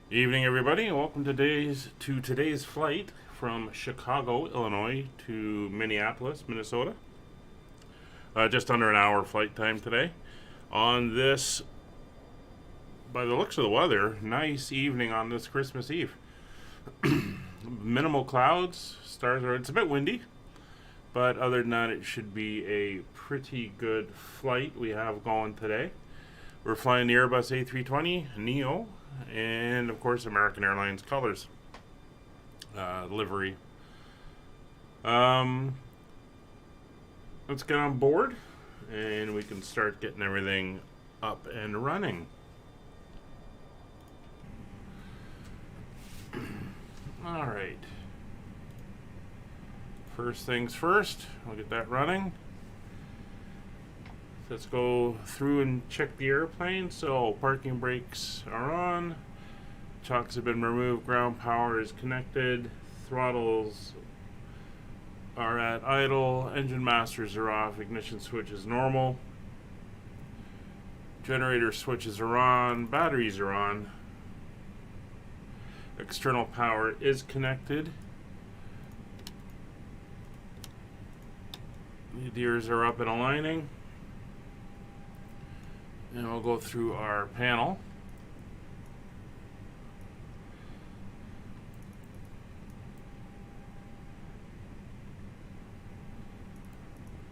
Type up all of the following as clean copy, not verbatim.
Evening, everybody, and welcome to today's flight from Chicago, Illinois, to Minneapolis, Minnesota. Just under an hour flight time today. On this, by the looks of the weather, nice evening on this Christmas Eve. Minimal clouds, stars are. It's a bit windy, but other than that, it should be a pretty good flight we have going today. We're flying the Airbus A320neo, and of course American Airlines colors, livery. Let's get on board and we can start getting everything up and running. All right, first things first, we'll get that running. Let's go through and check the airplane. So parking brakes are on, chocks have been removed, ground power is connected, throttles are at idle, engine masters are off, ignition switch is normal, generator switches are on, batteries are on, external power is connected, the gears are up and aligning. And we'll go through our panel.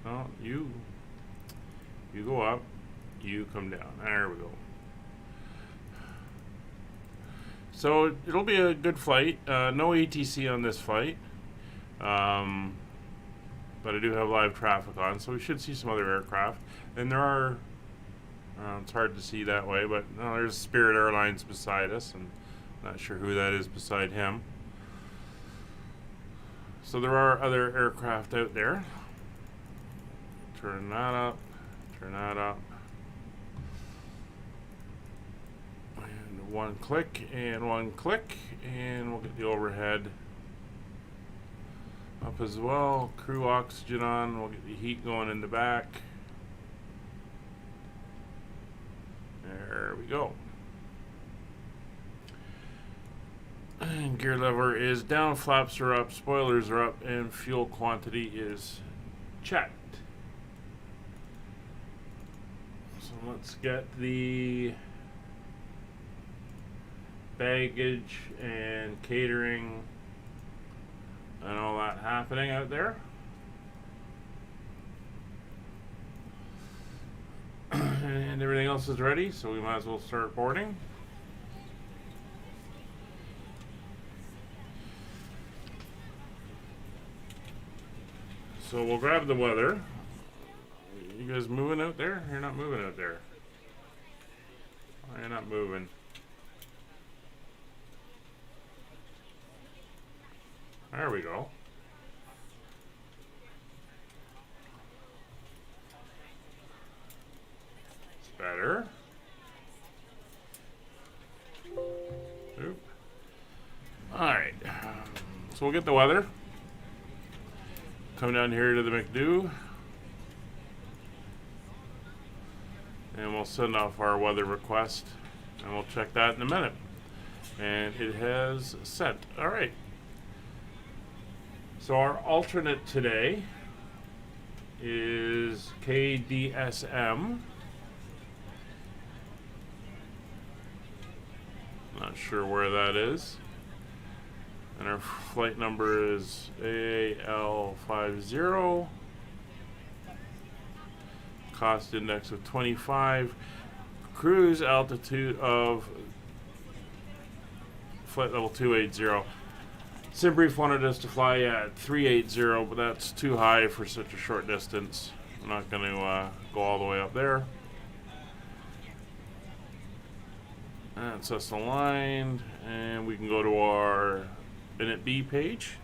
Oh, you go up, you come down. There we go. So it'll be a good flight. No ATC on this flight, but I do have live traffic on, so we should see some other aircraft. And there are. It's hard to see that way, but there's Spirit Airlines beside us, and not sure who that is beside him. So there are other aircraft out there. Turn that up, turn that up. And one click, and one click, and we'll get the overhead up as well. Crew oxygen on, we'll get the heat going in the back. There we go. And gear lever is down, flaps are up, spoilers are up, and fuel quantity is checked. So let's get the baggage and catering and all that happening out there. And everything else is ready, so we might as well start boarding. So we'll grab the weather. You guys moving out there? You're not moving out there. Why are you not moving? There we go. Better. Oop. Alright. So we'll get the weather. Come down here to the McDo. And we'll send off our weather request. And we'll check that in a minute. And it has set. Alright. So our alternate today is KDSM. Not sure where that is. And our flight number is AL50. Cost index of 25. Cruise altitude of flight level 280. SimBrief wanted us to fly at 380, but that's too high for such a short distance. I'm not going to go all the way up there. That's us aligned, and we can go to our Minute B page.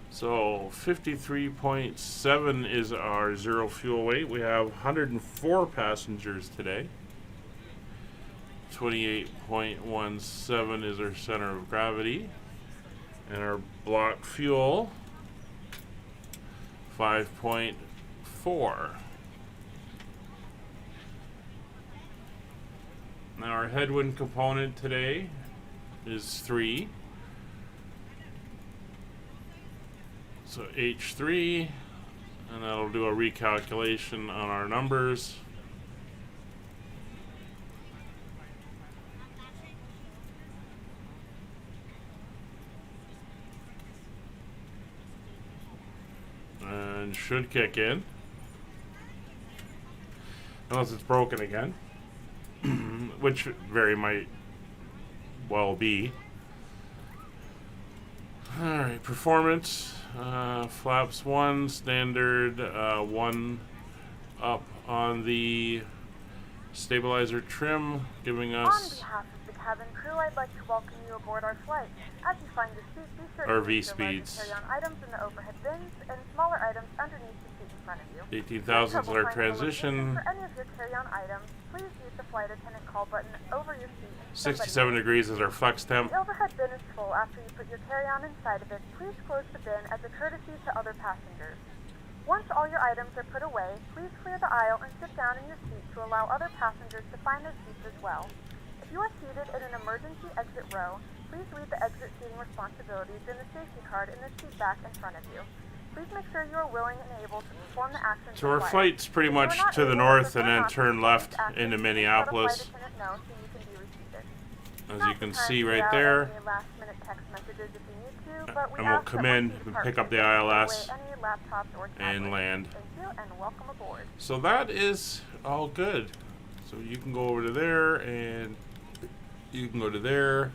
So 53.7 is our zero fuel weight. We have 104 passengers today. 28.17 is our center of gravity. And our block fuel, 5.4. Now our headwind component today is 3. So H3, and that'll do a recalculation on our numbers. And should kick in. Unless it's broken again. Which very might well be. Alright, performance. Flaps 1, standard 1 up on the stabilizer trim, giving us... On behalf of the cabin crew, I'd like to welcome you aboard our flight. As you find your seat, be sure to RV place your speeds. larger carry-on items in the overhead bins and smaller items underneath the seat in front of you. 18,000 is our transition. For any of your carry-on items, please use the flight attendant call button over your seat. 67 degrees is our flex temp. The overhead bin is full. After you put your carry-on inside of it, please close the bin as a courtesy to other passengers. Once all your items are put away, please clear the aisle and sit down in your seat to allow other passengers to find their seats as well. If you are seated in an emergency exit row, please read the exit seating responsibilities in the safety card in the seat back in front of you. Please make sure you are willing and able to perform the actions So our required. flight's pretty much to the north and then turn left into Minneapolis. As you can see right there. And we'll come in and pick up the ILS and land. So that is all good. So you can go over to there and you can go to there.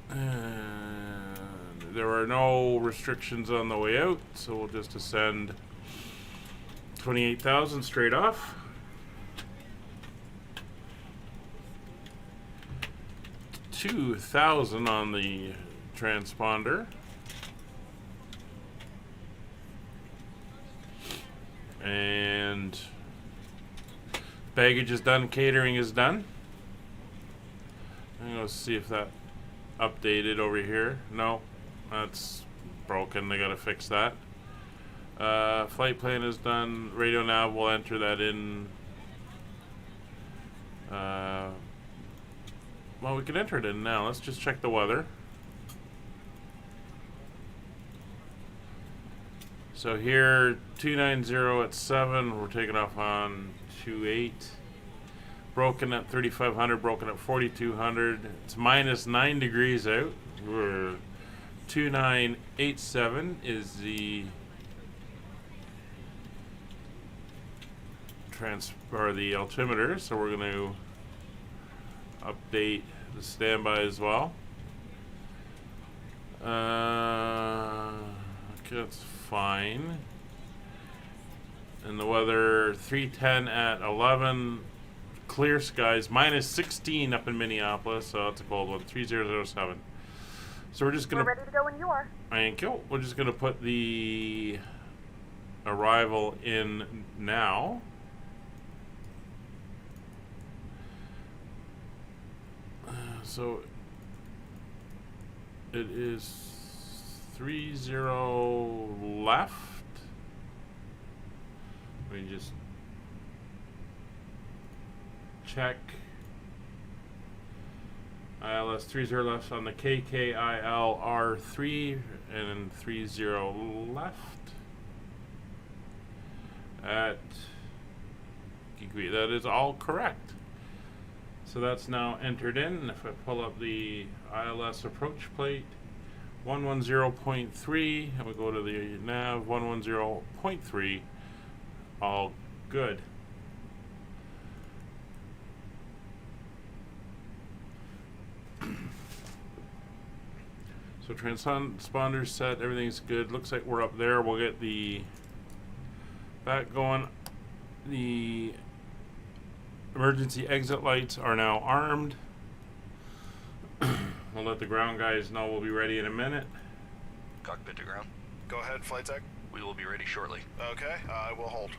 And there are no restrictions on the way out, so we'll just ascend 28,000 straight off. $2,000 on the transponder. And baggage is done, catering is done. I'm gonna see if that updated over here. No, that's broken. They gotta fix that. Flight plan is done. Radio nav, we'll enter that in. Well, we can enter it in now. Let's just check the weather. So here, 290 at 7. We're taking off on 28. Broken at 3,500. Broken at 4,200. It's minus 9 degrees out. We're 2987 is the the altimeter. So we're going to update the standby as well. Okay, that's fine. And the weather, 310 at 11. Clear skies, minus 16 up in Minneapolis, so that's a cold one. 3007. So we're just gonna. We're ready to go when you are. Thank you. We're just gonna put the arrival in now. So it is 30 left. We just check ILS 30 left on the KKIL R3 and 30 left at Gigui. That is all correct. So that's now entered in. If I pull up the ILS approach plate, 110.3, and we go to the nav, 110.3, all good. So transponder set, everything's good. Looks like we're up there. We'll get the back going. The emergency exit lights are now armed. We'll let the ground guys know we'll be ready in a minute. Cockpit to ground. Go ahead, flight tech. We will be ready shortly. Okay, I will hold.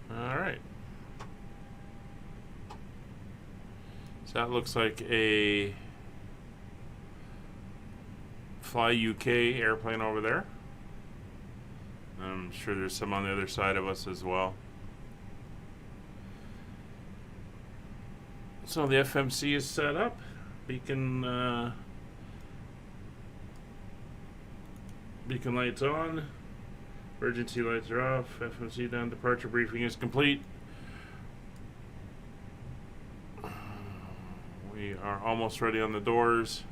Alright. So that looks like a Fly UK airplane over there. I'm sure there's some on the other side of us as well. So the FMC is set up. Beacon lights on. Emergency lights are off. FMC down. Departure briefing is complete. We are almost ready on the doors.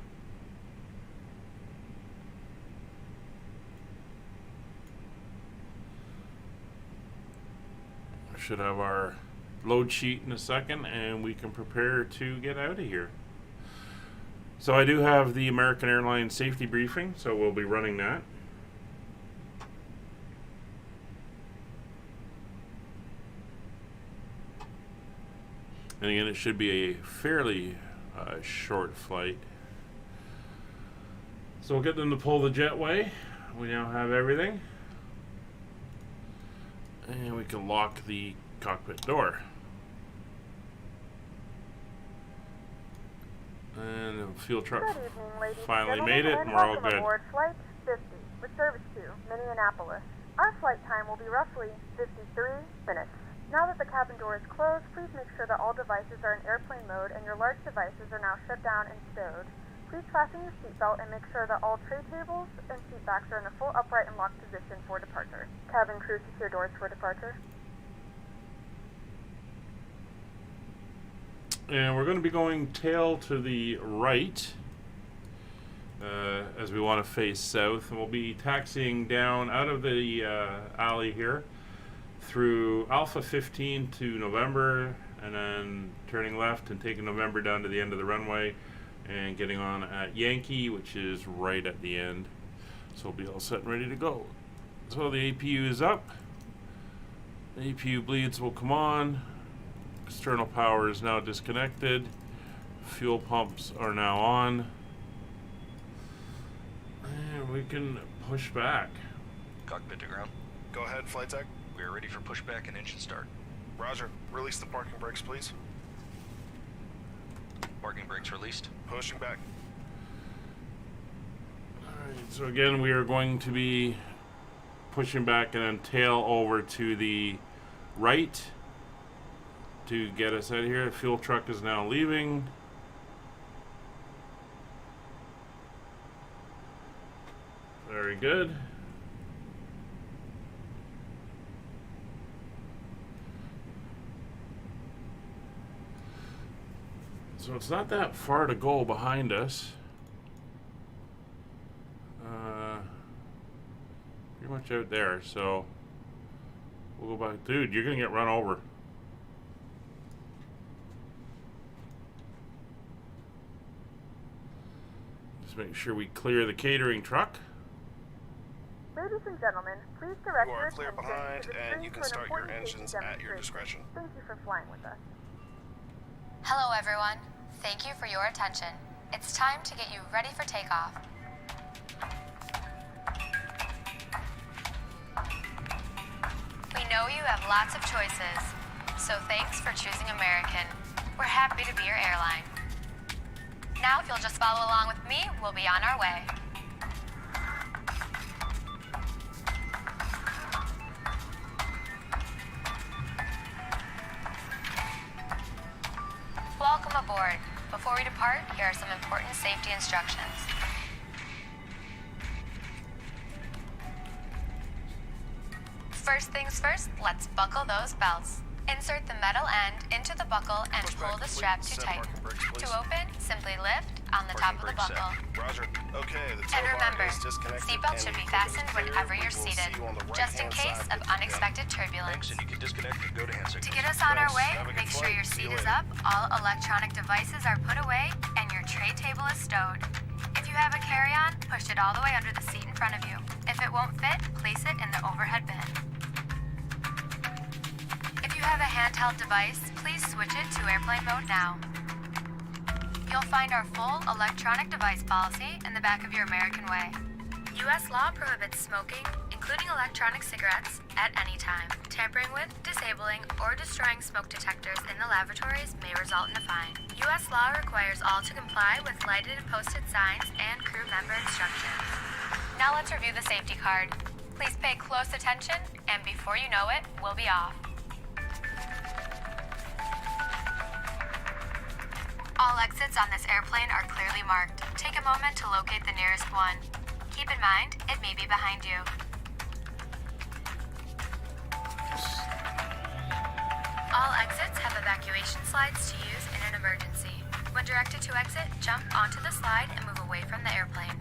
We should have our load sheet in a second, and we can prepare to get out of here. So I do have the American Airlines safety briefing, so we'll be running that. And again, it should be a fairly short flight. So we'll get them to pull the jetway. We now have everything. And we can lock the cockpit door. And the fuel truck Good evening, ladies and finally gentlemen, made it, and we're all welcome good. aboard Flight 50 with service to Minneapolis. Our flight time will be roughly 53 minutes. Now that the cabin door is closed, please make sure that all devices are in airplane mode and your large devices are now shut down and stowed. Please fasten your seatbelt and make sure that all tray tables and seat backs are in a full upright and locked position for departure. Cabin crew, secure doors for departure. And we're going to be going tail to the right as we want to face south, and we'll be taxiing down out of the alley here through Alpha 15 to November, and then turning left and taking November down to the end of the runway and getting on at Yankee, which is right at the end. So we'll be all set and ready to go. So the APU is up. The APU bleeds will come on. External power is now disconnected. Fuel pumps are now on. And we can push back. Cockpit to ground. Go ahead, flight tech. We are ready for pushback and engine start. Roger. Release the parking brakes, please. Parking brakes released. Pushing back. Alright, so again we are going to be pushing back and then tail over to the right to get us out of here. The fuel truck is now leaving. Very good. So it's not that far to go behind us. Pretty much out there, so we'll go back. Dude, you're gonna get run over. Just make sure we clear the catering truck. Ladies and gentlemen, please direct You your are clear attention behind, to the and screen you can for an start your important safety engines at your demonstration. discretion. Thank you for flying with us. Hello everyone. Thank you for your attention. It's time to get you ready for takeoff. We know you have lots of choices, so thanks for choosing American. We're happy to be your airline. Now if you'll just follow along with me, we'll be on our way. Welcome aboard. Before we depart, here are some important safety instructions. First things first, let's buckle those belts. Insert the metal end into the buckle and Push pull back the complete. strap to Set tighten. parking brakes, please. To open, simply lift on the top of the Parking buckle. brake Roger. Okay, the tail And remember, bar is disconnected. seatbelt and should be equipment is fastened clear. whenever We you're will seated, see you on the just in right-hand case side of with the unexpected turbulence. Thanks, and you can disconnect and go to hand signals. To get us on our way, Have a good make sure flight. your See you seat is later. up, all electronic devices are put away, and your tray table is stowed. If you have a carry-on, push it all the way under the seat in front of you. If it won't fit, place it in the overhead bin. If you have a handheld device, please switch it to airplane mode now. You'll find our full electronic device policy in the back of your American Way. U.S. law prohibits smoking, including electronic cigarettes, at any time. Tampering with, disabling, or destroying smoke detectors in the lavatories may result in a fine. U.S. law requires all to comply with lighted and posted signs and crew member instructions. Now let's review the safety card. Please pay close attention, and before you know it, we'll be off. All exits on this airplane are clearly marked. Take a moment to locate the nearest one. Keep in mind, it may be behind you. All exits have evacuation slides to use in an emergency. When directed to exit, jump onto the slide and move away from the airplane.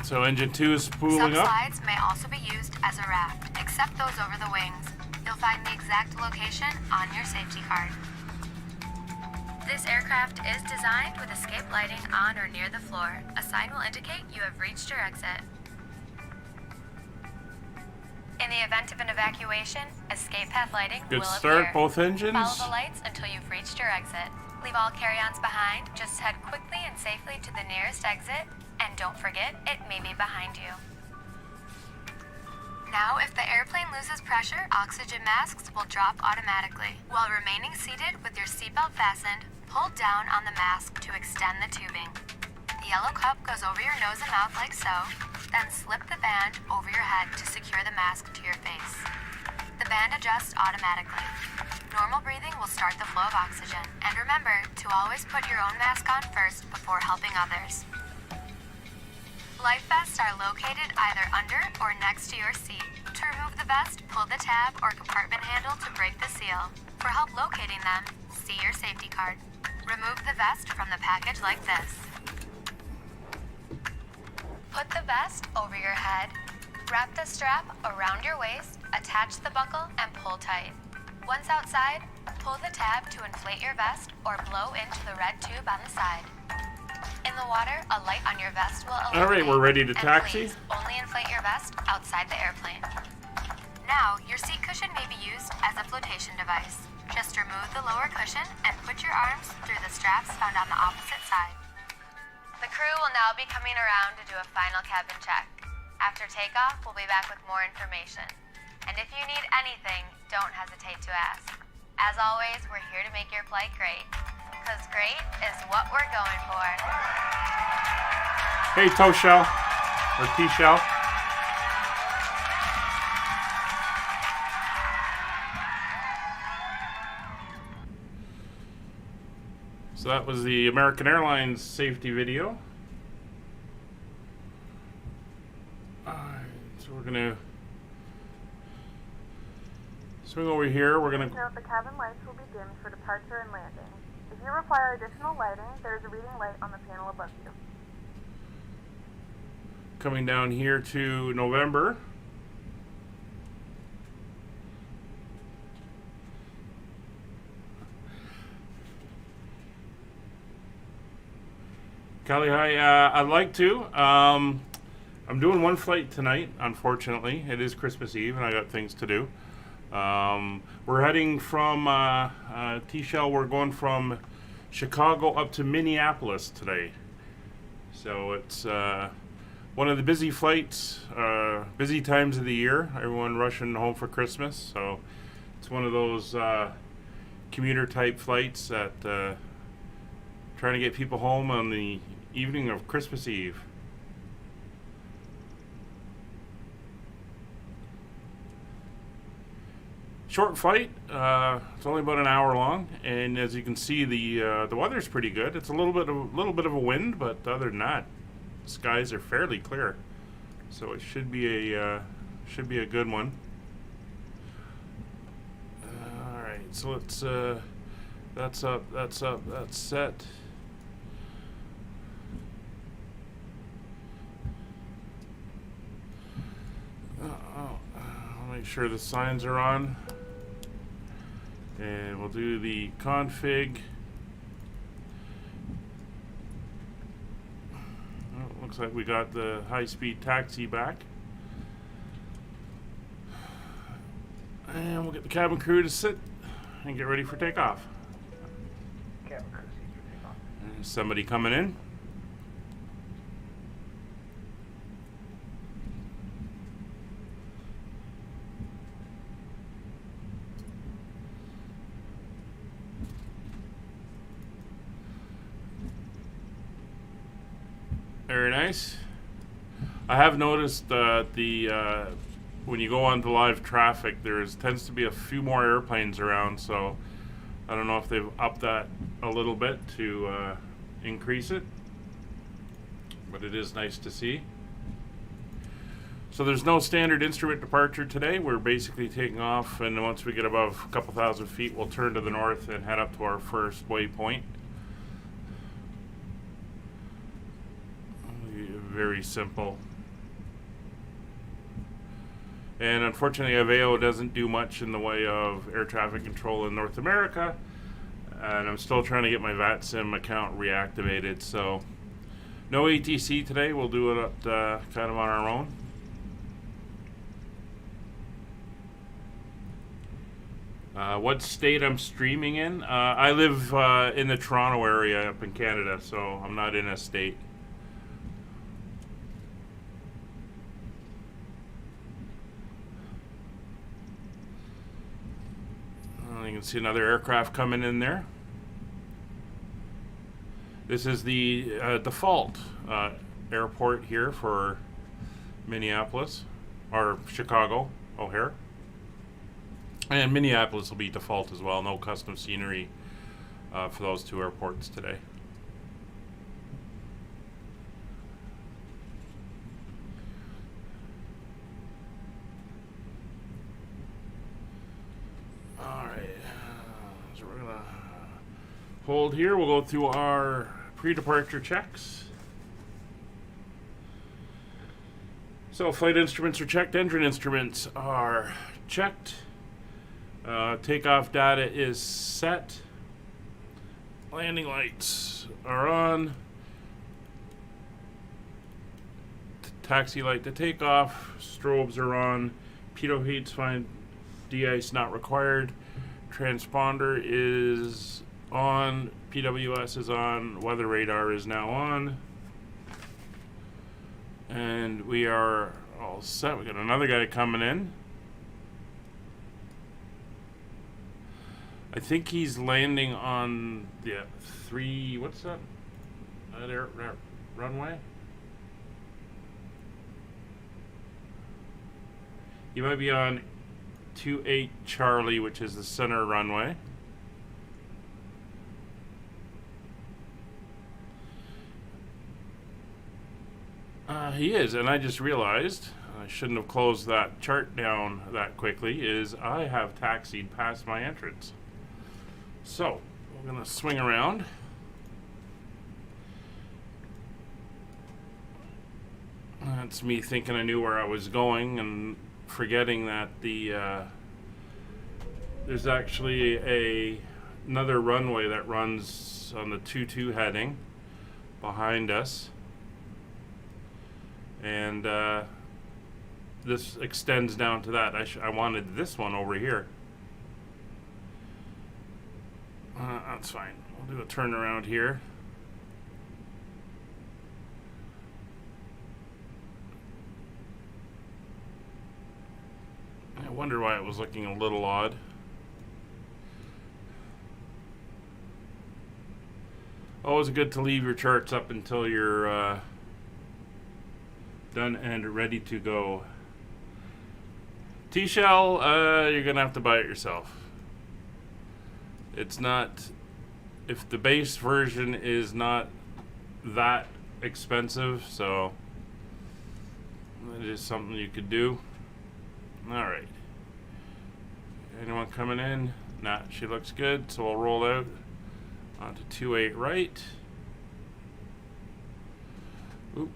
So engine 2 is spooling Some up. slides may also be used as a raft, except those over the wings. You'll find the exact location on your safety card. This aircraft is designed with escape lighting on or near the floor. A sign will indicate you have reached your exit. In the event of an evacuation, escape path lighting Good will start, appear. both engines. Follow the lights until you've reached your exit. Leave all carry-ons behind. Just head quickly and safely to the nearest exit, and don't forget, it may be behind you. Now, if the airplane loses pressure, oxygen masks will drop automatically. While remaining seated with your seatbelt fastened, pull down on the mask to extend the tubing. The yellow cup goes over your nose and mouth like so, then slip the band over your head to secure the mask to your face. The band adjusts automatically. Normal breathing will start the flow of oxygen. And remember to always put your own mask on first before helping others. Life vests are located either under or next to your seat. To remove the vest, pull the tab or compartment handle to break the seal. For help locating them, see your safety card. Remove the vest from the package like this. Put the vest over your head. Wrap the strap around your waist, attach the buckle, and pull tight. Once outside, pull the tab to inflate your vest or blow into the red tube on the side. In the water, a light on your vest will illuminate. All right, we're ready to And taxi. please, only inflate your vest outside the airplane. Now, your seat cushion may be used as a flotation device. Just remove the lower cushion and put your arms through the straps found on the opposite side. The crew will now be coming around to do a final cabin check. After takeoff, we'll be back with more information. And if you need anything, don't hesitate to ask. As always, we're here to make your flight great. Because great is what we're going for. Hey, toe shell. Or T-shell. So that was the American Airlines safety video. Alright, so we're gonna swing over here. We're gonna Please note the cabin lights will be dimmed for departure and landing. If you require additional lighting, there is a reading light on the panel above you. coming down here to November. Callie, hi. I'd like to. I'm doing one flight tonight, unfortunately. It is Christmas Eve, and I got things to do. We're heading from T-Shell. We're going from Chicago up to Minneapolis today. So it's one of the busy flights, busy times of the year. Everyone rushing home for Christmas. So it's one of those commuter type flights that trying to get people home on the evening of Christmas Eve. Short flight. It's only about an hour long, and as you can see, the weather's pretty good. It's a little bit of a wind, but other than that, the skies are fairly clear. So it should be a good one. All right, so let's. That's up. That's set. I'll make sure the signs are on. And we'll do the config. Oh, looks like we got the high-speed taxi back. And we'll get the cabin crew to sit and get ready for takeoff. There's somebody coming in. Very nice. I have noticed the when you go onto live traffic, tends to be a few more airplanes around, so I don't know if they've upped that a little bit to increase it, but it is nice to see. So there's no standard instrument departure today. We're basically taking off, and once we get above a couple thousand feet, we'll turn to the north and head up to our first waypoint. Very simple. And unfortunately, Aveo doesn't do much in the way of air traffic control in North America, and I'm still trying to get my VATSIM account reactivated, so no ATC today. We'll do it kind of on our own. What state I'm streaming in? I live in the Toronto area up in Canada, so I'm not in a state. You can see another aircraft coming in there. This is the default airport here for Minneapolis, or Chicago, O'Hare. And Minneapolis will be default as well. No custom scenery for those two airports today. Hold here. We'll go through our pre-departure checks. So flight instruments are checked. Engine instruments are checked. Takeoff data is set. Landing lights are on. Taxi light to takeoff. Strobes are on. Pitot heat's fine. De-ice not required. Transponder is on, PWS is on, weather radar is now on, and we are all set. We got another guy coming in. I think he's landing on the what's that? That runway? He might be on 28 Charlie, which is the center runway. He is, and I just realized I shouldn't have closed that chart down that quickly, is I have taxied past my entrance. So, we're going to swing around. That's me thinking I knew where I was going and forgetting that there's actually another runway that runs on the 22 heading behind us. And this extends down to that. I wanted this one over here. That's fine. We'll do a turnaround here. I wonder why it was looking a little odd. Always good to leave your charts up until you're done and ready to go. T-shell, you're gonna have to buy it yourself. It's not, if the base version is not that expensive, so it is something you could do. All right. Anyone coming in? Nah, she looks good, so we'll roll out onto 28 right. Oop.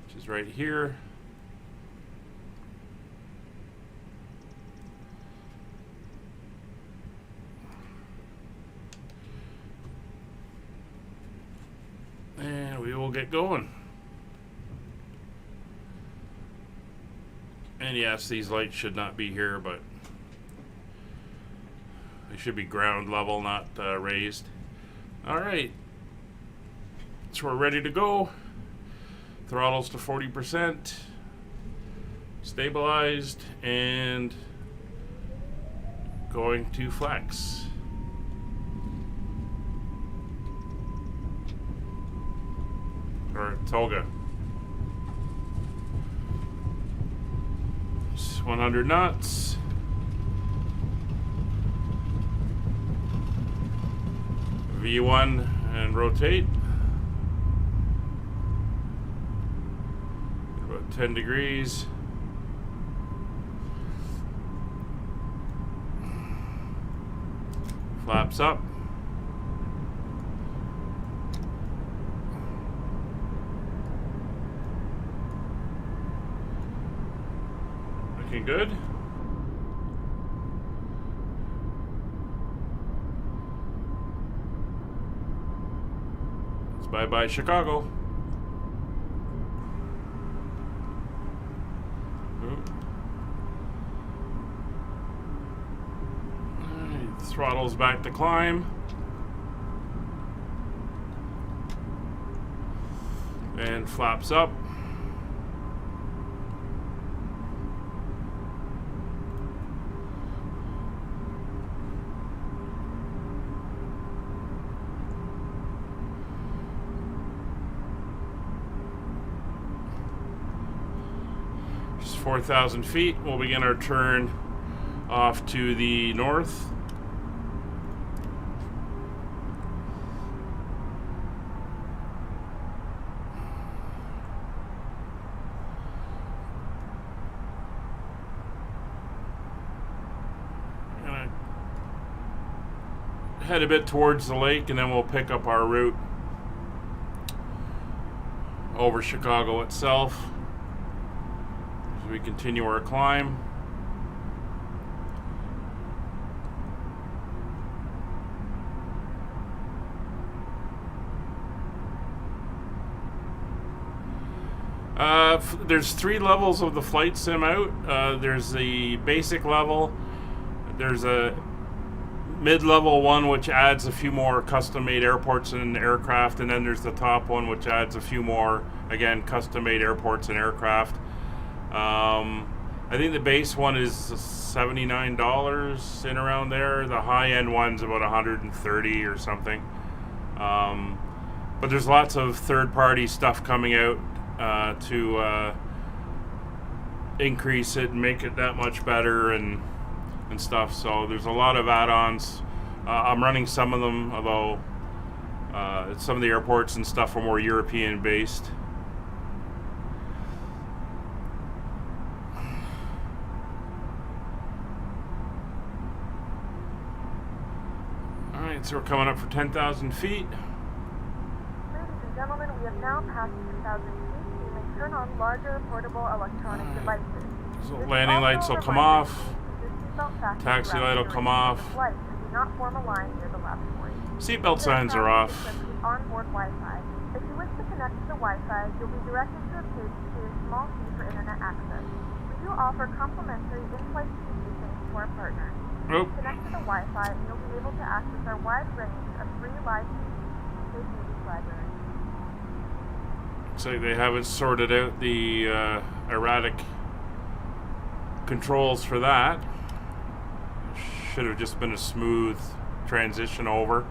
Which is right here. And we will get going. And yes, these lights should not be here, but they should be ground level, not raised. All right, so we're ready to go. Throttles to 40%, stabilized, and going to flex. or toga. It's 100 knots. V1 and rotate. About 10 degrees. Flaps up. Looking good. It's bye-bye Chicago. Throttles back to climb. And flaps up. Just 4,000 feet. We'll begin our turn off to the north. Head a bit towards the lake, and then we'll pick up our route over Chicago itself as we continue our climb. There's 3 levels of the flight sim out. There's the basic level. There's a mid-level one which adds a few more custom-made airports and aircraft, and then there's the top one which adds a few more, again, custom-made airports and aircraft. I think the base one is $79 in around there. The high-end one's about $130 or something. But there's lots of third-party stuff coming out to increase it and make it that much better and stuff. So there's a lot of add-ons. I'm running some of them, although some of the airports and stuff are more European based. Alright, so we're coming up for 10,000 feet. Ladies and gentlemen, we have now passed 10,000 feet. You may turn on larger portable electronic devices. So landing lights will come off. Taxi light will come off. Seatbelt signs are off. Onboard Wi-Fi. If you wish to connect to the Wi-Fi, you'll be directed to a page to pay a small fee for internet access. We do offer complimentary in-flight TV thanks to our partners. Nope. Connect to the Wi-Fi and you'll be able to access our wide range of free live TV movies library. Looks like they haven't sorted out the erratic controls for that. Should have just been a smooth transition over.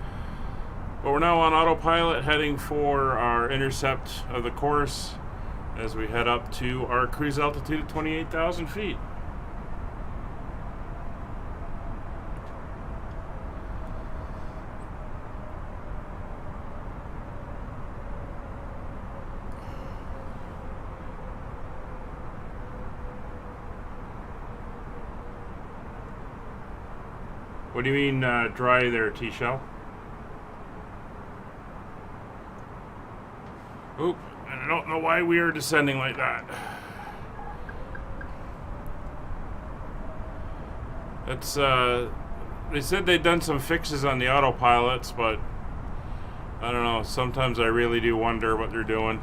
But we're now on autopilot heading for our intercept of the course as we head up to our cruise altitude of 28,000 feet. What do you mean dry there, T-Shell? Oop, and I don't know why we are descending like that. It's, they said they'd done some fixes on the autopilots, but I don't know, sometimes I really do wonder what they're doing.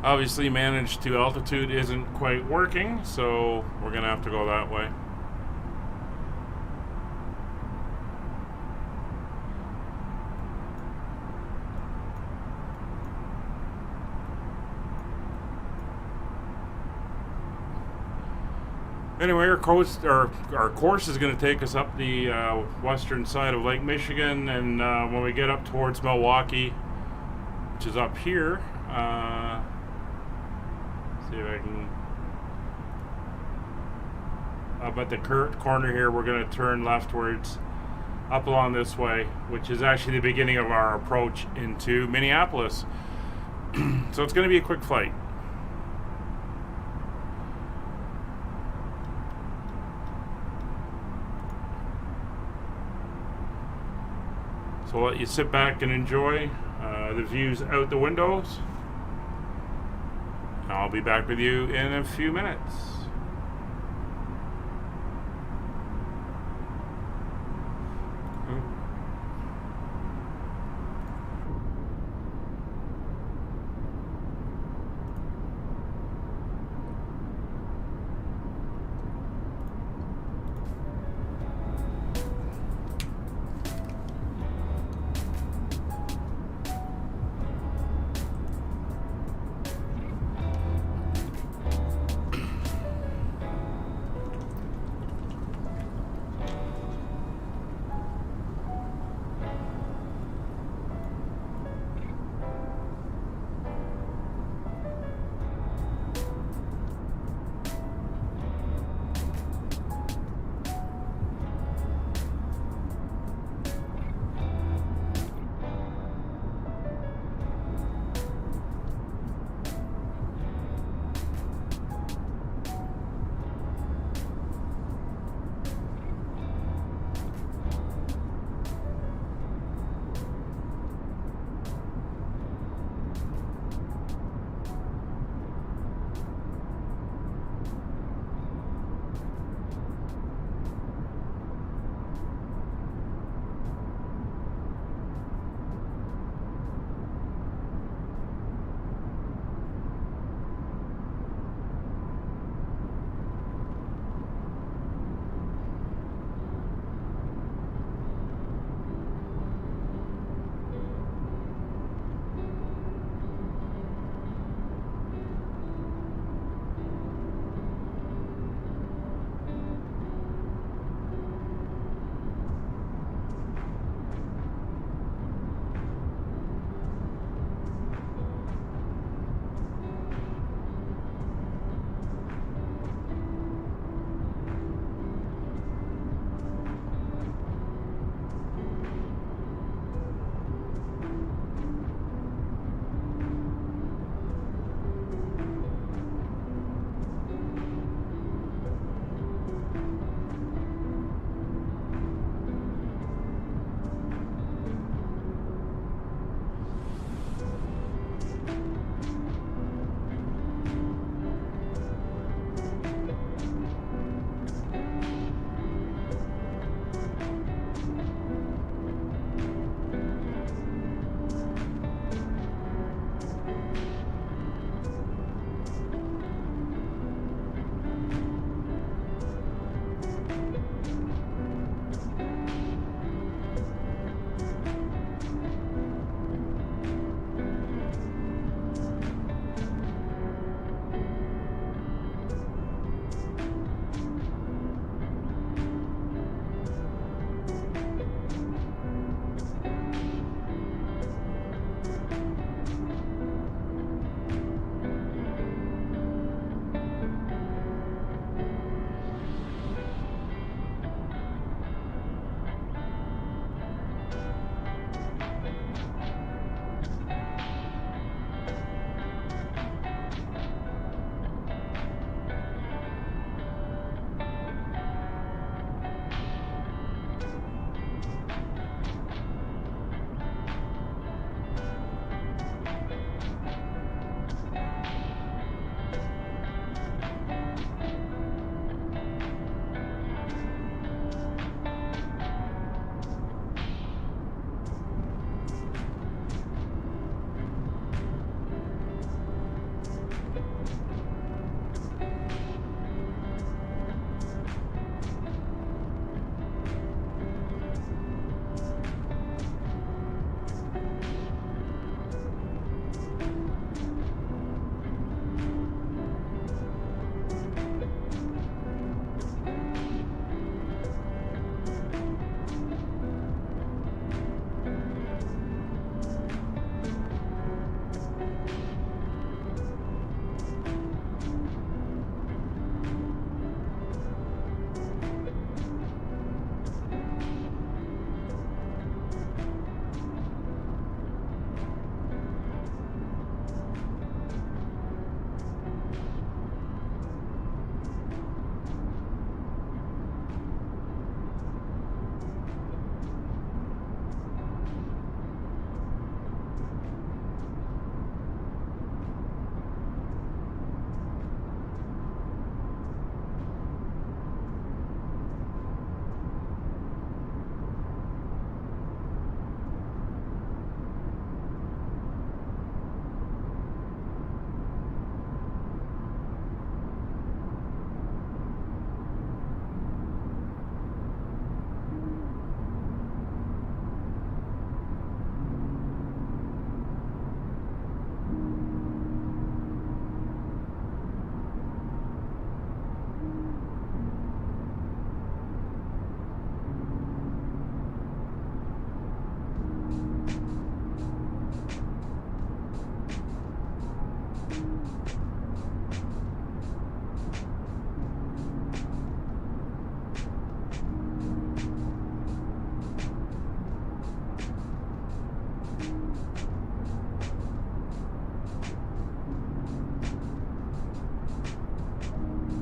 Obviously, manage to altitude isn't quite working, so we're gonna have to go that way. Anyway, our course is going to take us up the western side of Lake Michigan, and when we get up towards Milwaukee, which is up here, see if I can. Up at the corner here, we're going to turn leftwards up along this way, which is actually the beginning of our approach into Minneapolis. So it's going to be a quick flight. So I'll let you sit back and enjoy the views out the windows. I'll be back with you in a few minutes.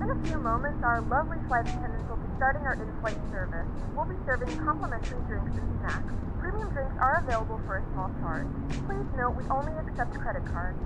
In a few moments, our lovely flight attendants will be starting our in-flight service. We'll be serving complimentary drinks and snacks. Premium drinks are available for a small charge. Please note we only accept credit cards.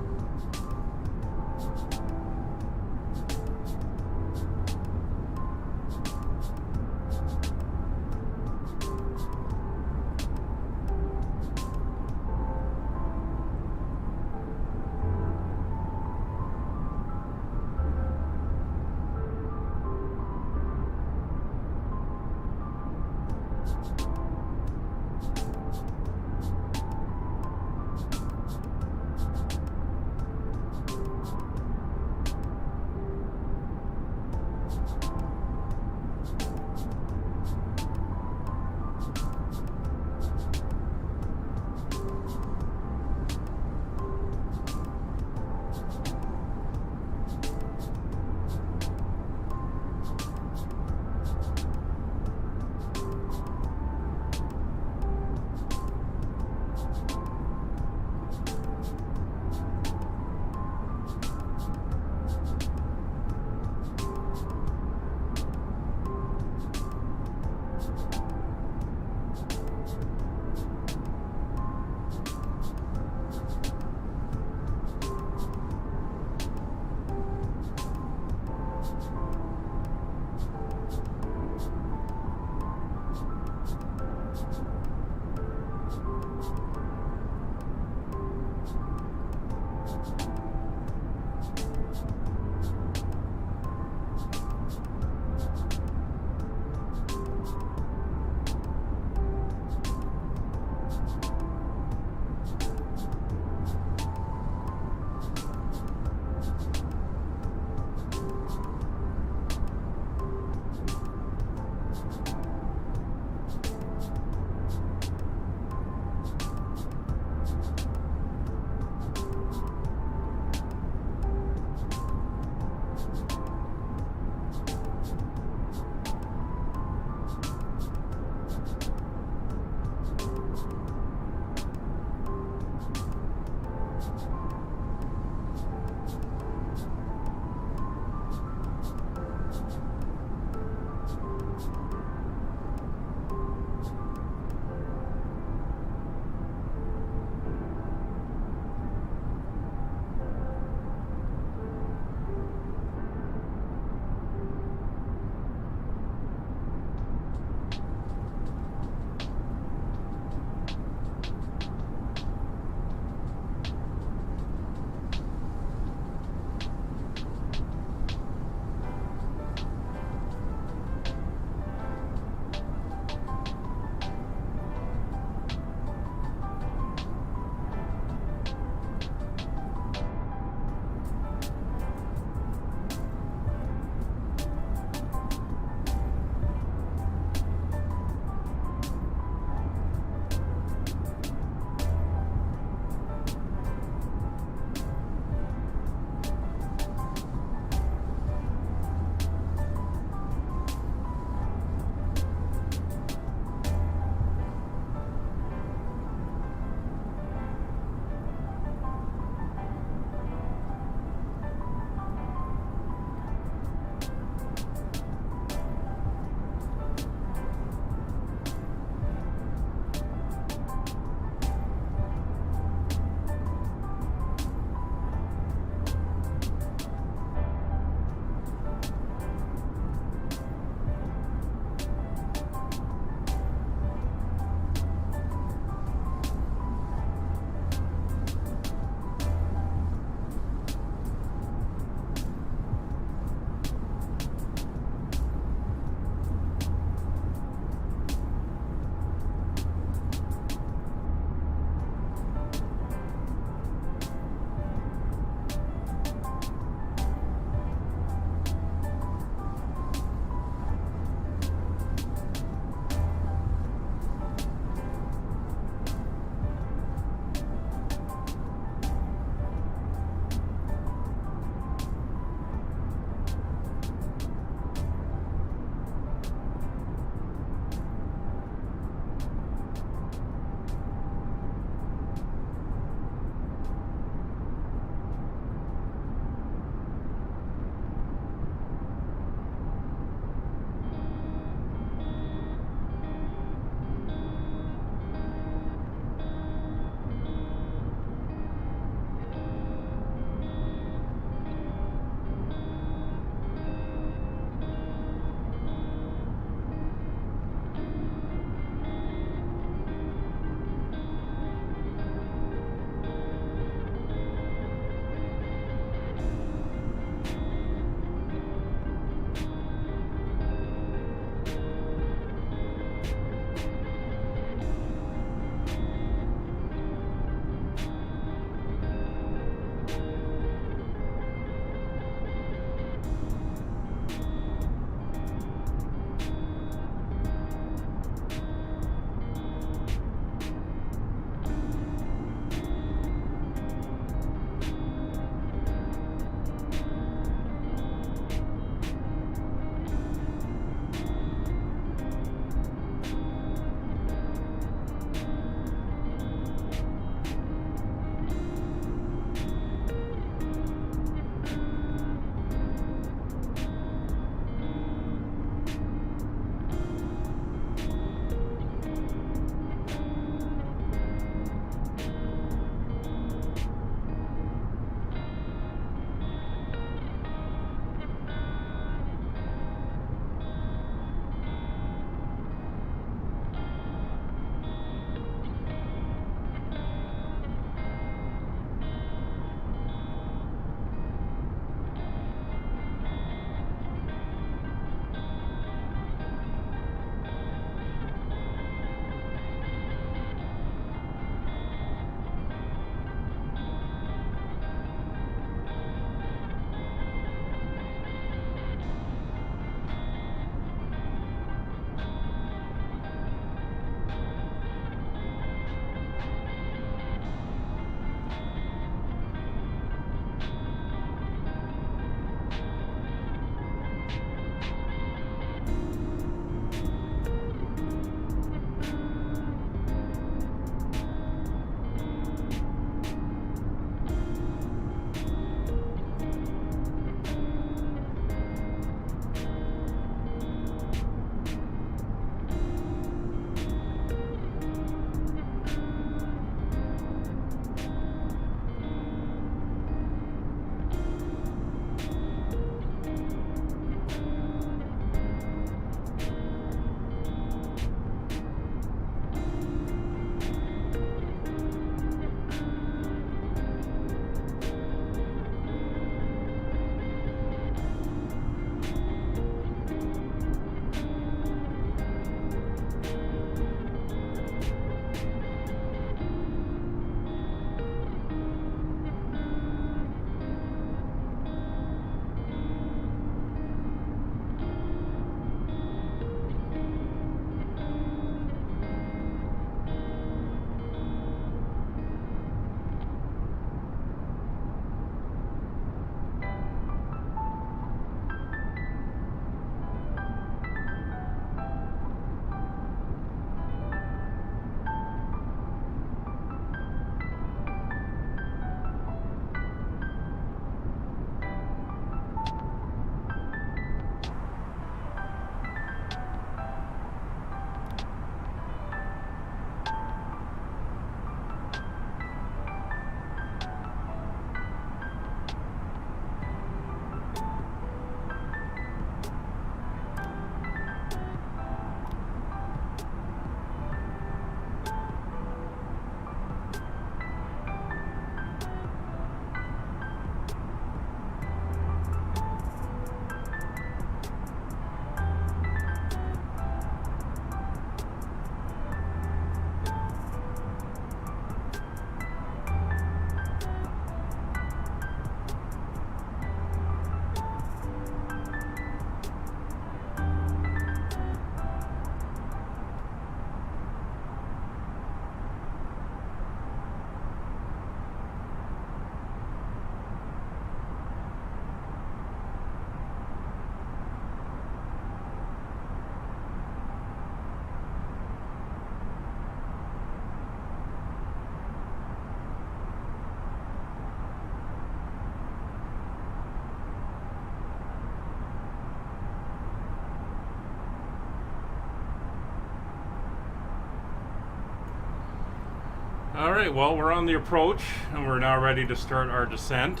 Alright, well, we're on the approach, and we're now ready to start our descent.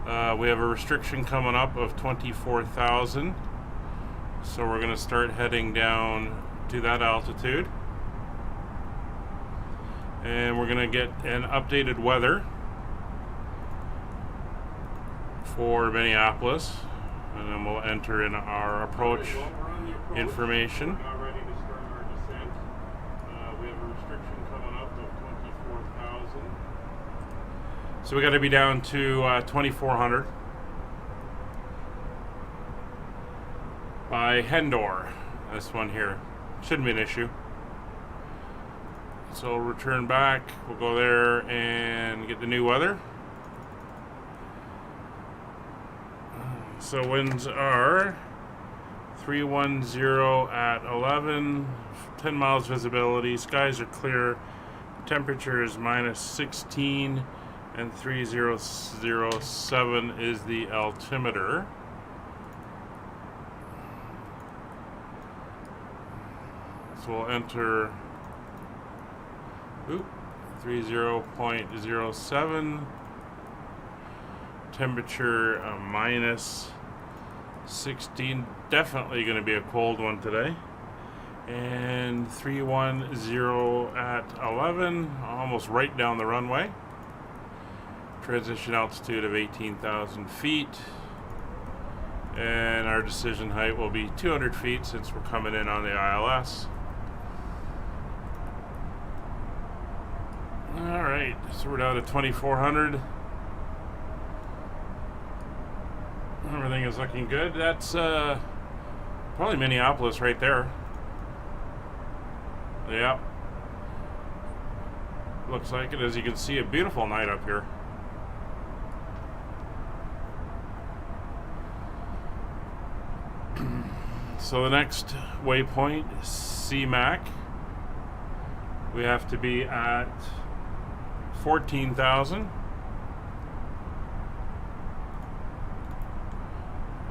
We have a restriction coming up of 24,000. So we're going to start heading down to that altitude. And we're going to get an updated weather for Minneapolis. And then we'll enter in our approach information. We're now ready to start our descent. We have a restriction coming up of 24,000. So we got to be down to 2,400 by Hendor. This one here shouldn't be an issue. So we'll return back. We'll go there and get the new weather. So winds are 310 at 11, 10 miles visibility, skies are clear, temperature is minus 16, and 3007 is the altimeter. So we'll enter 30.07. Temperature minus 16. Definitely going to be a cold one today. And 310 at 11. Almost right down the runway. Transition altitude of 18,000 feet. And our decision height will be 200 feet since we're coming in on the ILS. Alright, so we're down to 2,400. Everything is looking good. That's probably Minneapolis right there. Yep. Looks like it. As you can see, a beautiful night up here. So the next waypoint, CMAC. We have to be at 14,000.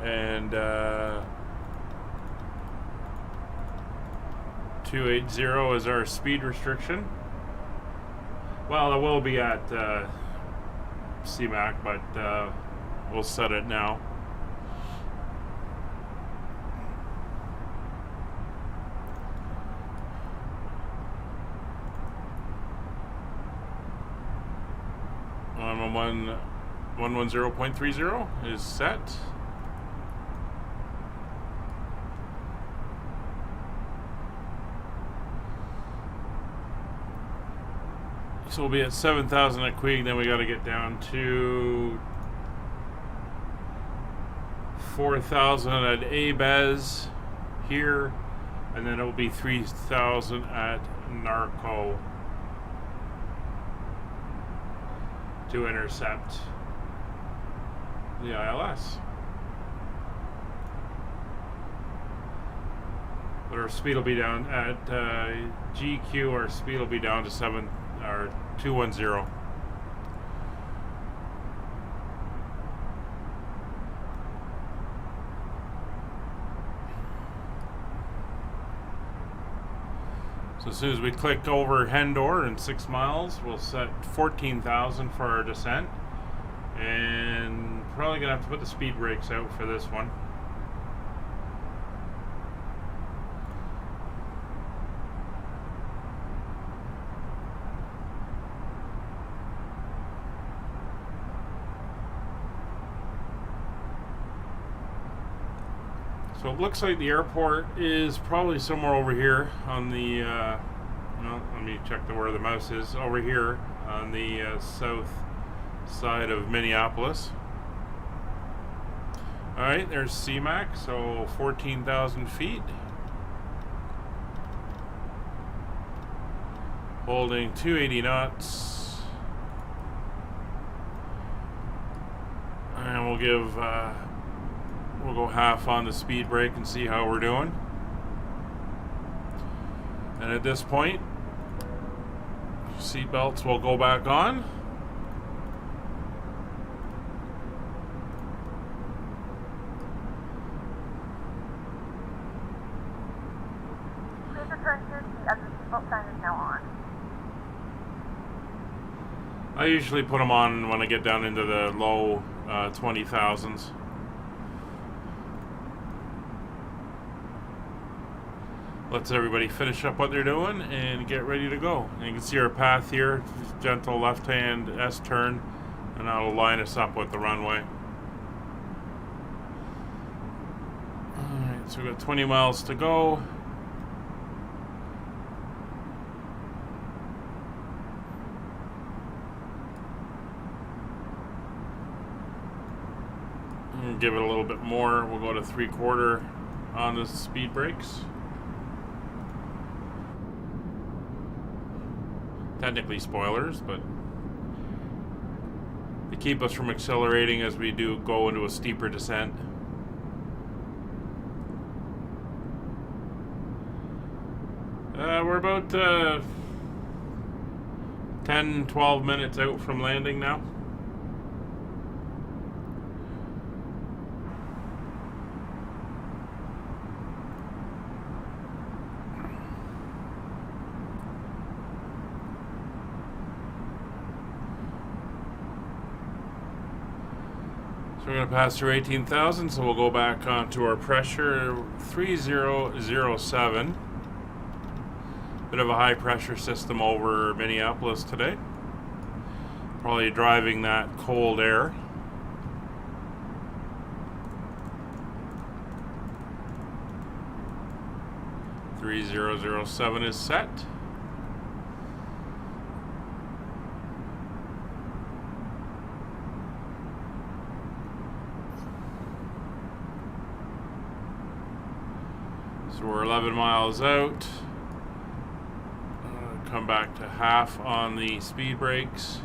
And 280 is our speed restriction. Well, it will be at CMAC, but we'll set it now. On 110.30 is set. So we'll be at 7,000 at Queeg, then we got to get down to 4,000 at Abez here, and then it'll be 3,000 at Narco to intercept the ILS. But our speed will be down at GQ. Our speed will be down to 210. So as soon as we click over Hendor in 6 miles, we'll set 14,000 for our descent. And probably gonna have to put the speed brakes out for this one. So it looks like the airport is probably somewhere over here on the, well, let me check where the mouse is, over here on the south side of Minneapolis. Alright, there's CMAC, so 14,000 feet. Holding 280 knots. And we'll give, we'll go half on the speed brake and see how we're doing. And at this point, seat belts will go back on. Please return to your seat as the seatbelt sign is now on. I usually put them on when I get down into the low 20,000s. Lets everybody finish up what they're doing and get ready to go. And you can see our path here, gentle left-hand S-turn, and that'll line us up with the runway. Alright, so we've got 20 miles to go. And give it a little bit more. We'll go to 3/4 on the speed brakes. Technically spoilers, but they keep us from accelerating as we do go into a steeper descent. We're about 10-12 minutes out from landing now. So we're going to pass through 18,000, so we'll go back onto our pressure 3007. Bit of a high pressure system over Minneapolis today. Probably driving that cold air. .3007 is set. So we're 11 miles out. Come back to half on the speed brakes.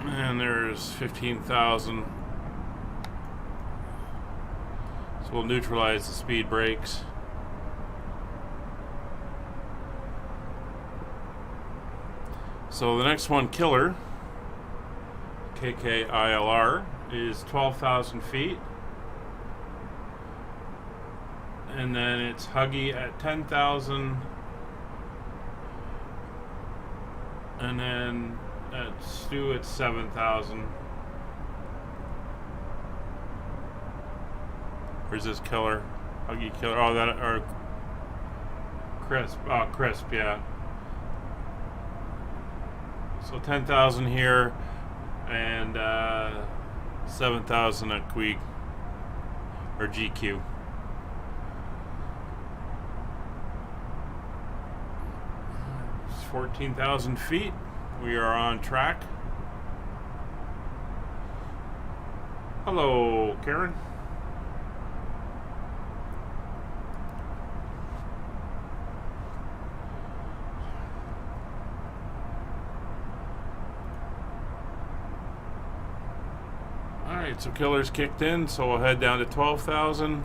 And there's 15,000. So we'll neutralize the speed brakes. So the next one, Killer, KKILR, is 12,000 feet. And then it's Huggy at 10,000. And then at Stu at 7,000. Where's this Killer? Huggy Killer. Oh, that, or Crisp. Oh, Crisp, yeah. So 10,000 here and 7,000 at Queeg or GQ. It's 14,000 feet. We are on track. Hello, Karen. Alright, so Killer's kicked in, so we'll head down to 12,000.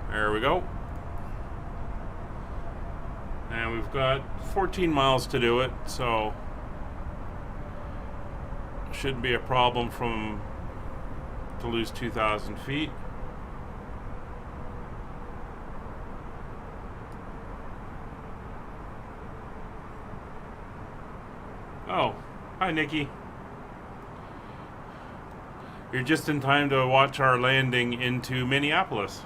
There we go. And we've got 14 miles to do it, so shouldn't be a problem to lose 2,000 feet. Oh, hi Nikki. You're just in time to watch our landing into Minneapolis.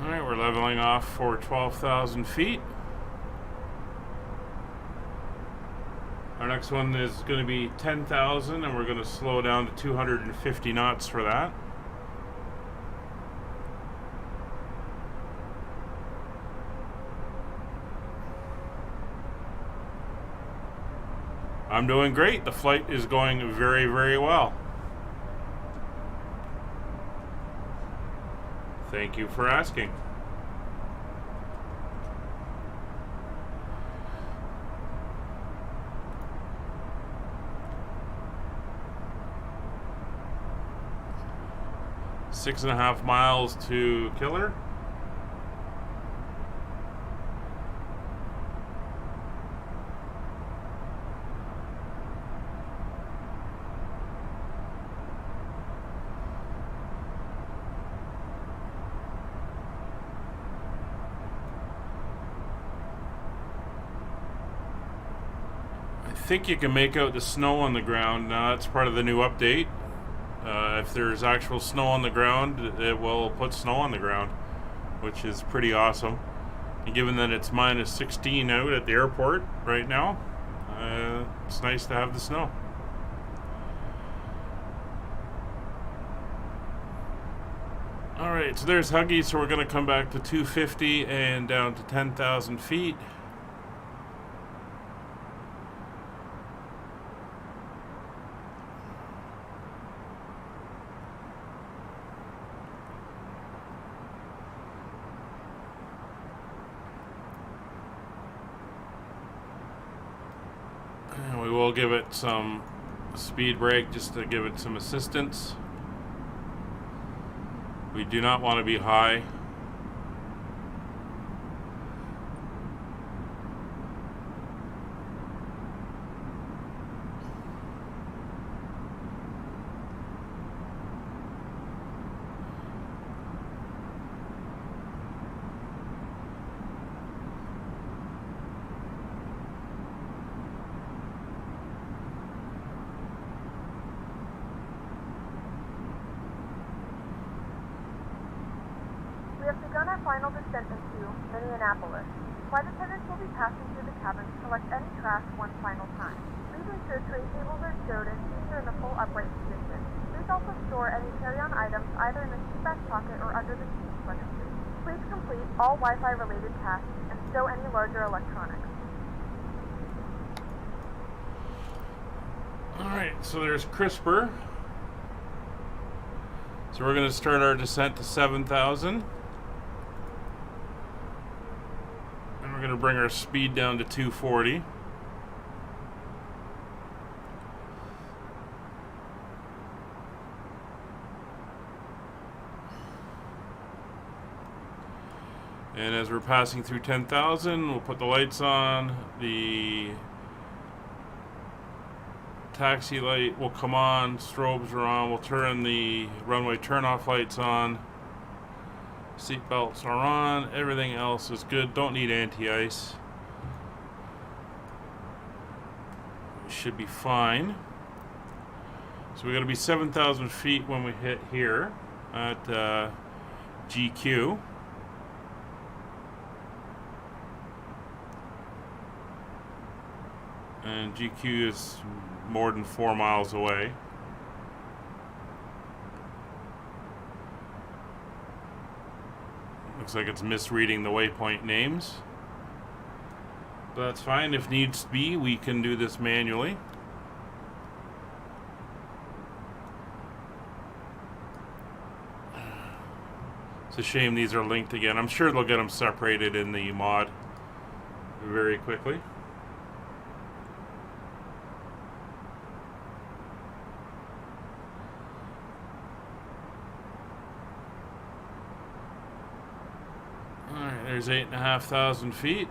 Alright, we're leveling off for 12,000 feet. Our next one is going to be 10,000, and we're going to slow down to 250 knots for that. I'm doing great. The flight is going very, very well. Thank you for asking. Six and a half miles to Killer. I think you can make out the snow on the ground. Now that's part of the new update. If there's actual snow on the ground, it will put snow on the ground, which is pretty awesome. And given that it's minus 16 out at the airport right now, it's nice to have the snow. Alright, so there's Huggy, so we're going to come back to 250 and down to 10,000 feet. And we will give it some speed brake just to give it some assistance. We do not want to be high. We have begun our final descent into Minneapolis. Flight attendants will be passing through the cabin to collect any trash one final time. Please ensure tray tables are stowed and seats are in the full upright position. Please also store any carry-on items either in the seat back pocket or under the seat registry. Please complete all Wi-Fi related tasks and stow any larger electronics. Alright, so there's CRISPR. So we're going to start our descent to 7,000. And we're going to bring our speed down to 240. And as we're passing through 10,000, we'll put the lights on. The taxi light will come on, strobes are on, we'll turn the runway turn-off lights on, seat belts are on, everything else is good, don't need anti-ice. Should be fine. So we're going to be 7,000 feet when we hit here at GQ. And GQ is more than 4 miles away. Looks like it's misreading the waypoint names. But that's fine. If needs be, we can do this manually. It's a shame these are linked again. I'm sure they'll get them separated in the mod very quickly. Alright, there's 8,500 feet.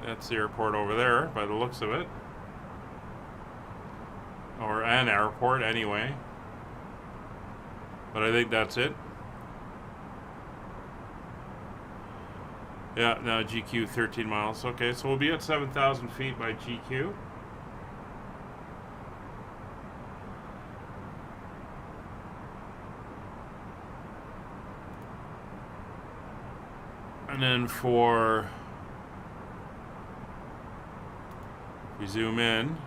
That's the airport over there, by the looks of it. Or an airport, anyway. But I think that's it. Yeah, now GQ 13 miles. Okay, so we'll be at 7,000 feet by GQ. And then for We zoom in.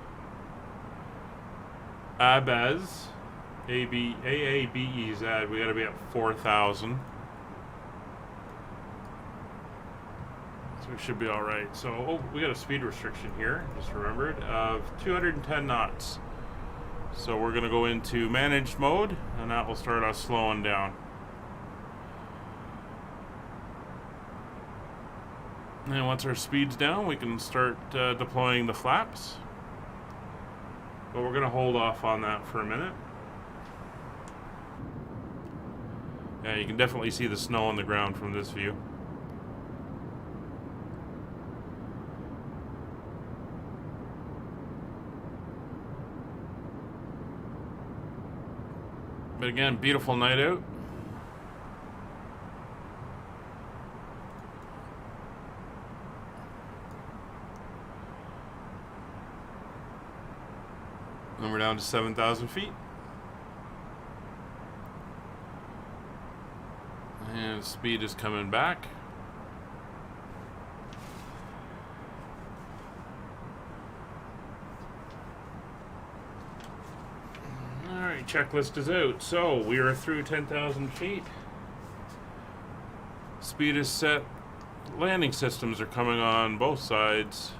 ABEZ, AABEZ, we gotta be at 4,000. So we should be alright. So, oh, we got a speed restriction here, just remembered, of 210 knots. So we're gonna go into managed mode, and that will start us slowing down. And once our speed's down, we can start deploying the flaps. But we're gonna hold off on that for a minute. Yeah, you can definitely see the snow on the ground from this view. But again, beautiful night out. And we're down to 7,000 feet. And speed is coming back. Alright, checklist is out. So, we are through 10,000 feet. Speed is set. Landing systems are coming on both sides.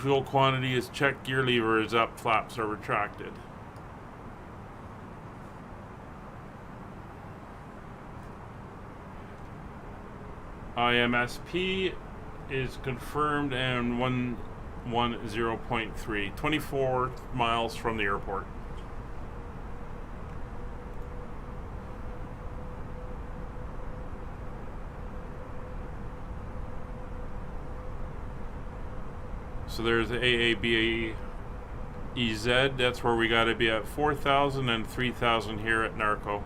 Fuel quantity is checked, gear lever is up, flaps are retracted. IMSP is confirmed and 110.3, 24 miles from the airport. So there's the AABEZ, that's where we got to be at 4,000 and 3,000 here at Narco.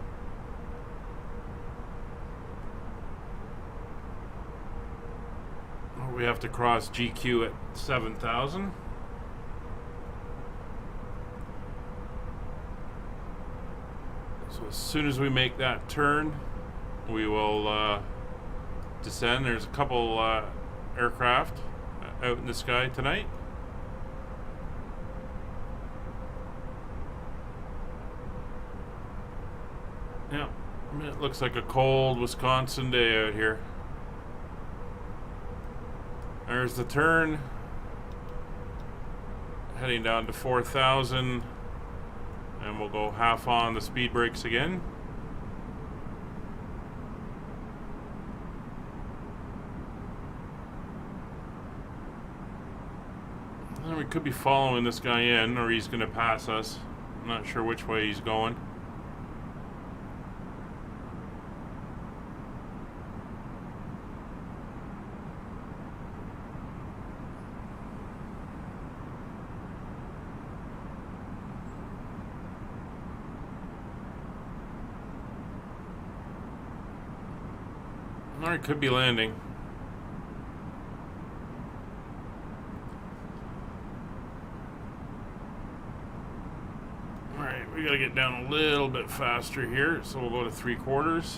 We have to cross GQ at 7,000. So as soon as we make that turn, we will descend. There's a couple aircraft out in the sky tonight. Yeah, it looks like a cold Wisconsin day out here. There's the turn. Heading down to 4,000. And we'll go half on the speed brakes again. And we could be following this guy in, or he's going to pass us. I'm not sure which way he's going. Or it could be landing. Alright, we gotta get down a little bit faster here, so we'll go to 3/4.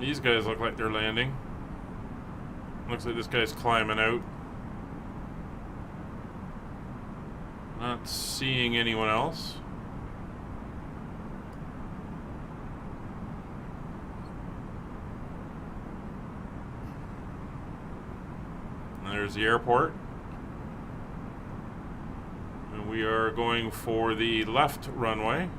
These guys look like they're landing. Looks like this guy's climbing out. Not seeing anyone else. And there's the airport. And we are going for the left runway.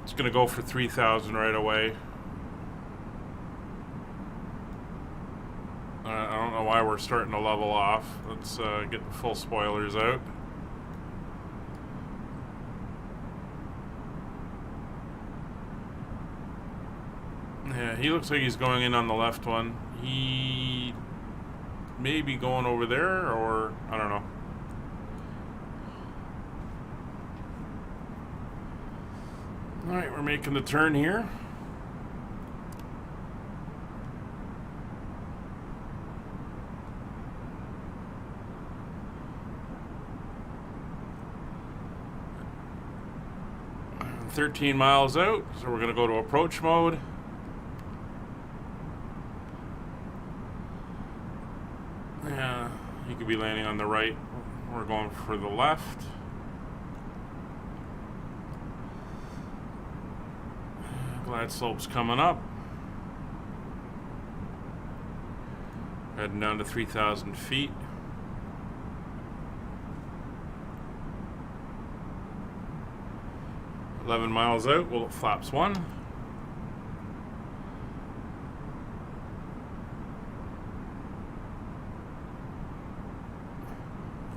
It's gonna go for 3,000 right away. I don't know why we're starting to level off. Let's get the full spoilers out. Yeah, he looks like he's going in on the left one. He may be going over there, or I don't know. Alright, we're making the turn here. I'm 13 miles out, so we're going to go to approach mode. Yeah, he could be landing on the right. We're going for the left. Glide slope's coming up. Heading down to 3,000 feet. "11 miles out, well, it flaps 1.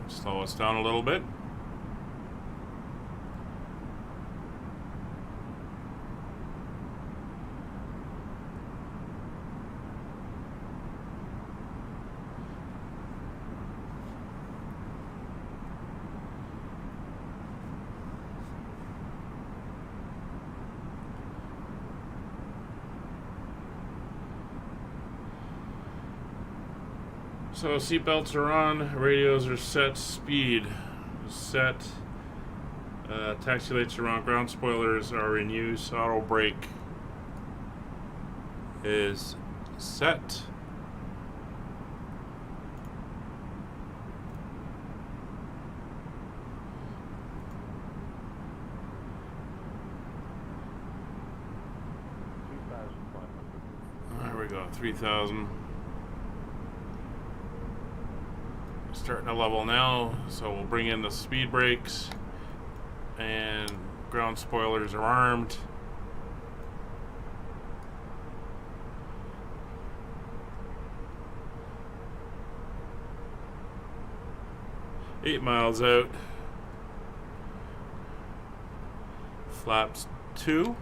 Slow us down a little bit. So seatbelts are on, radios are set, speed is set, taxi lights are on, ground spoilers are in use, auto brake is set. There we go, 3,000. Starting to level now, so we'll bring in the speed brakes, and ground spoilers are armed. Eight miles out. Flaps 2.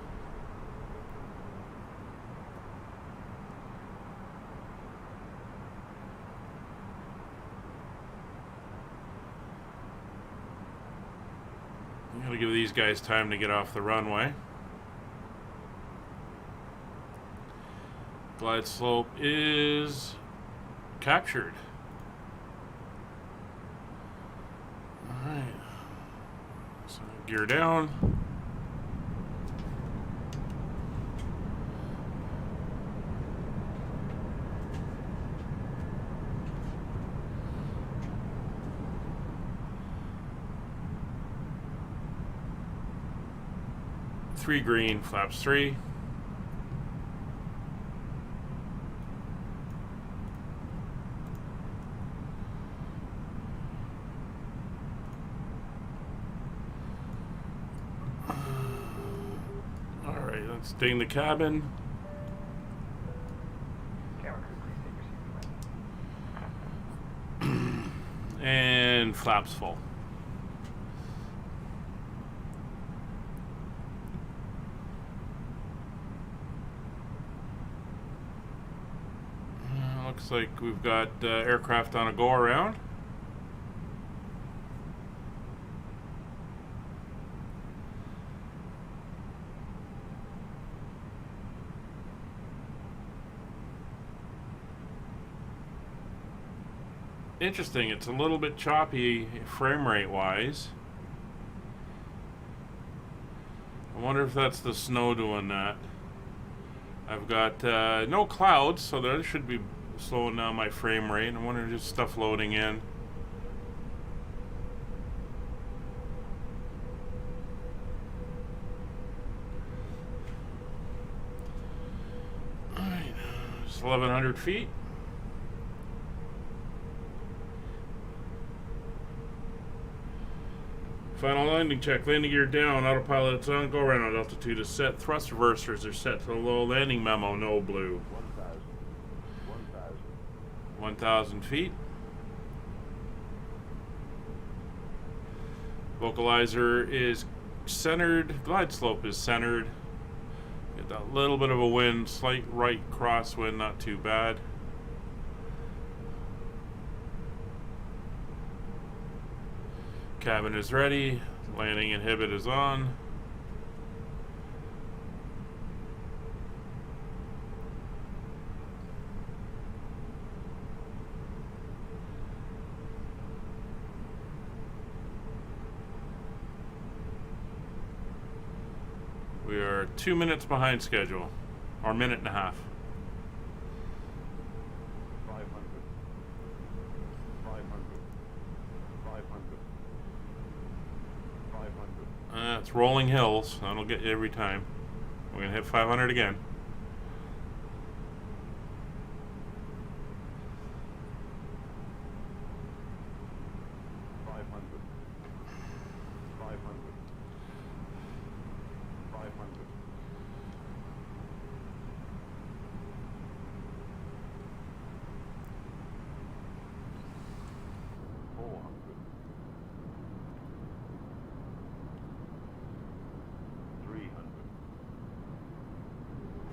I'm going to give these guys time to get off the runway. Glide slope is captured. Alright. So gear down. Three green, flaps 3. Alright, let's ding the cabin. And flaps full. Looks like we've got aircraft on a go around. Interesting, it's a little bit choppy frame rate wise. I wonder if that's the snow doing that. I've got no clouds, so there should be slowing down my frame rate. I wonder if there's stuff loading in. Alright, it's 1,100 feet. Final landing check. Landing gear down. Autopilot is on. Go around. Altitude is set. Thrust reversers are set to the low. Landing memo, no blue. 1,000 feet. Vocalizer is centered. Glide slope is centered. Get Got that little bit of a wind, slight right crosswind, not too bad. Cabin is ready. Landing inhibit is on. We are 2 minutes behind schedule, or a minute and a half. 500. 500. It's rolling hills. That'll get you every time. We're gonna hit 500 again.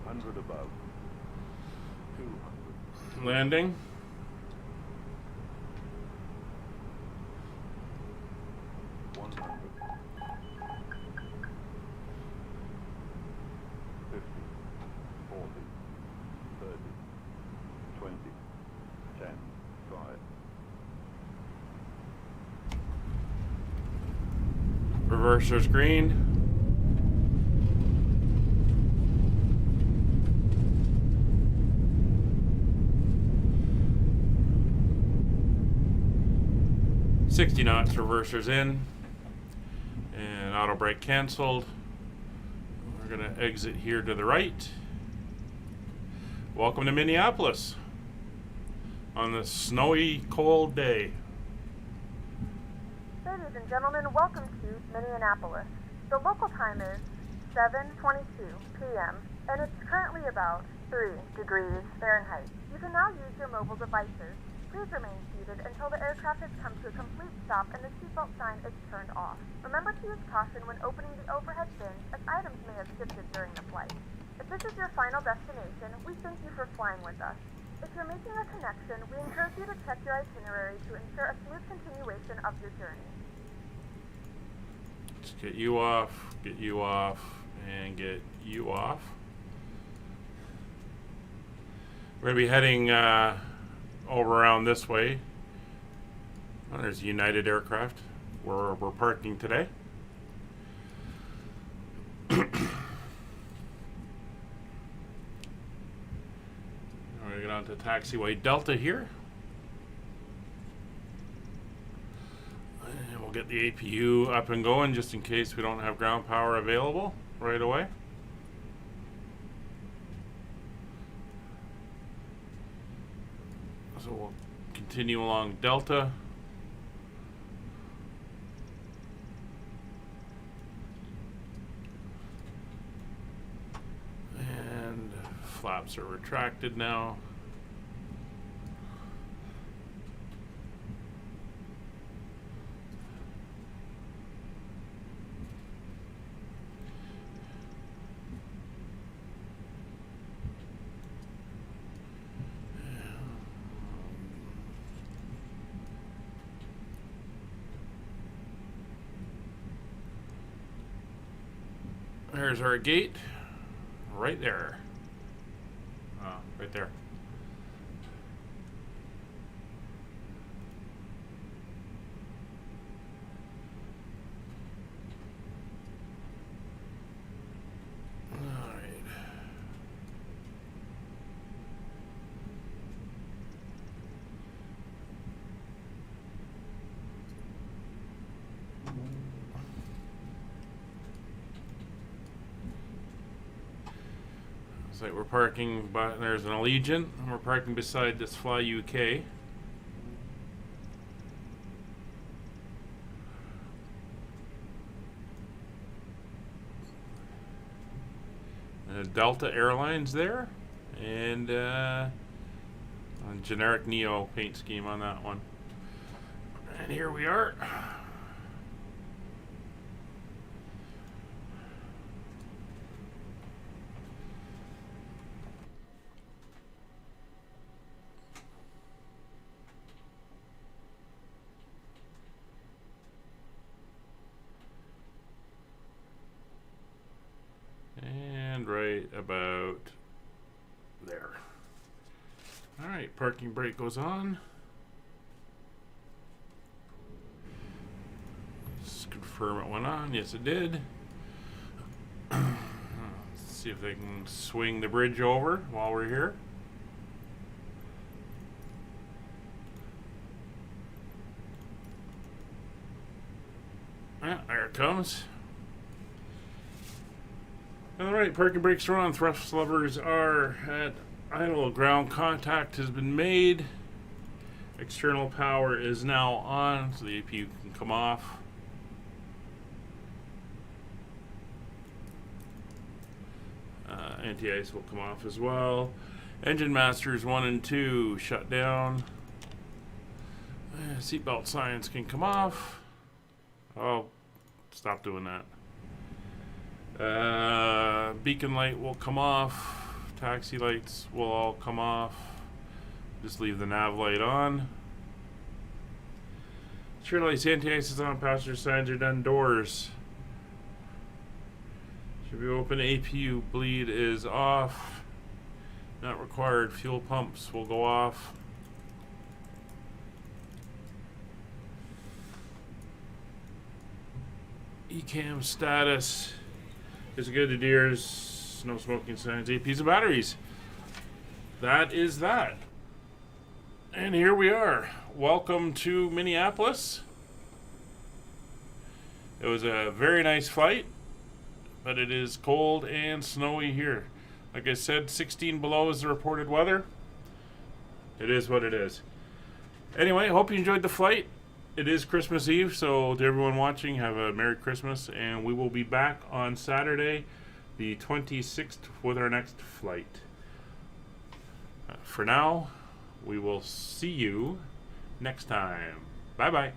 100 above. 200. Landing. Reverser's green. "60 knots, reverser's in, and auto brake canceled. We're gonna exit here to the right. Welcome to Minneapolis on this snowy, cold day. Ladies and gentlemen, welcome to Minneapolis. The local time is 7:22 p.m. and it's currently about 3 degrees Fahrenheit. You can now use your mobile devices. Please remain seated until the aircraft has come to a complete stop and the seatbelt sign is turned off. Remember to use caution when opening the overhead bins, as items may have shifted during the flight. If this is your final destination, we thank you for flying with us. If you're making a connection, we encourage you to check your itinerary to ensure a smooth continuation of your journey. Let's get you off, and get you off. We're going to be heading over around this way. Oh, there's a United aircraft where we're parking today. We're going to get on to taxiway Delta here. And we'll get the APU up and going just in case we don't have ground power available right away. So we'll continue along Delta. And flaps are retracted now. There's our gate, right there. Right there. All right. Looks like we're parking, but there's an Allegiant, and we're parking beside this Fly UK. Delta Airlines there, and a generic Neo paint scheme on that one. And here we are. right about there. All right, parking brake goes on. Let's confirm it went on. Yes, it did. Let's see if they can swing the bridge over while we're here. Ah, there it comes. Alright, parking brakes are on. Thrust levers are at idle. Ground contact has been made. External power is now on, so the APU can come off. Anti-ice will come off as well. Engine masters 1 and 2 shut down. Seatbelt signs can come off. Oh, stop doing that. Beacon light will come off. Taxi lights will all come off. Just leave the nav light on. Turn lights, anti-ice is on. Passenger signs are done. Doors should be open. APU bleed is off. Not required. Fuel pumps will go off. ECAM status is good. The deers, no smoking signs, APs and batteries. That is that. And here we are. Welcome to Minneapolis. It was a very nice flight, but it is cold and snowy here. Like I said, 16 below is the reported weather. It is what it is. Anyway, hope you enjoyed the flight. It is Christmas Eve, so to everyone watching, have a Merry Christmas, and we will be back on Saturday, the 26th, with our next flight. For now, we will see you next time. Bye-bye.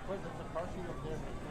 Wait, there's a car seat up there.